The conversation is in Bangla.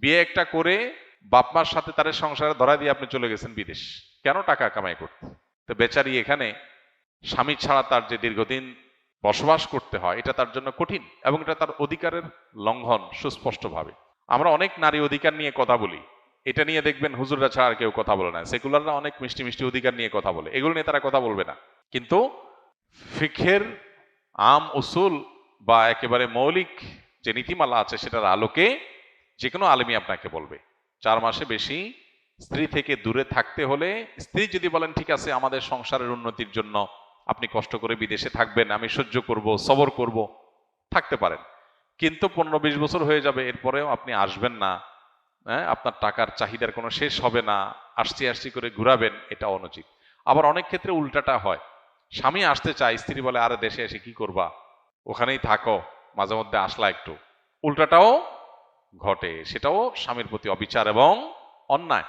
বিয়ে একটা করে বাপ মার সাথে তার সংসারে ধরা দিয়ে আপনি চলে গেছেন বিদেশ, কেন? টাকা কামাই করতে। তো বেচারি এখানে স্বামী ছাড়া তার যে দীর্ঘদিন বসবাস করতে হয়, এটা তার জন্য কঠিন এবং এটা তার অধিকারের লঙ্ঘন সুস্পষ্টভাবে। আমরা অনেক নারী অধিকার নিয়ে কথা বলি, এটা নিয়ে দেখবেন হুজুররা ছাড়া আর কেউ কথা বলে না। সেকুলাররা অনেক মিষ্টি মিষ্টি অধিকার নিয়ে কথা বলে, এগুলো নিয়ে তারা কথা বলবে না। কিন্তু ফিকহের আম উসুল বা একেবারে মৌলিক যে নীতিমালা আছে সেটার আলোকে যে কোনো আলেমী আপনাকে বলবে 4 মাসে বেশি স্ত্রী থেকে দূরে থাকতে হলে, স্ত্রী যদি বলেন ঠিক আছে আমাদের সংসারের উন্নতির জন্য আপনি কষ্ট করে বিদেশে থাকবেন, আমি সহ্য করব, সবর করব, থাকতে পারেন। কিন্তু 15-20 বছর হয়ে যাবে, এরপরেও আপনি আসবেন না, হ্যাঁ, আপনার টাকার চাহিদার কোনো শেষ হবে না, আসছি আসছি করে ঘুরাবেন, এটা অনুচিত। আবার অনেক ক্ষেত্রে উল্টাটা হয়, স্বামী আসতে চায়, স্ত্রী বলে আরে দেশে এসে কি করবা, ওখানেই থাকো, মাঝে মধ্যে আসলা একটু। উল্টাটাও ঘটে, সেটাও স্বামীর প্রতি অবিচার এবং অন্যায়।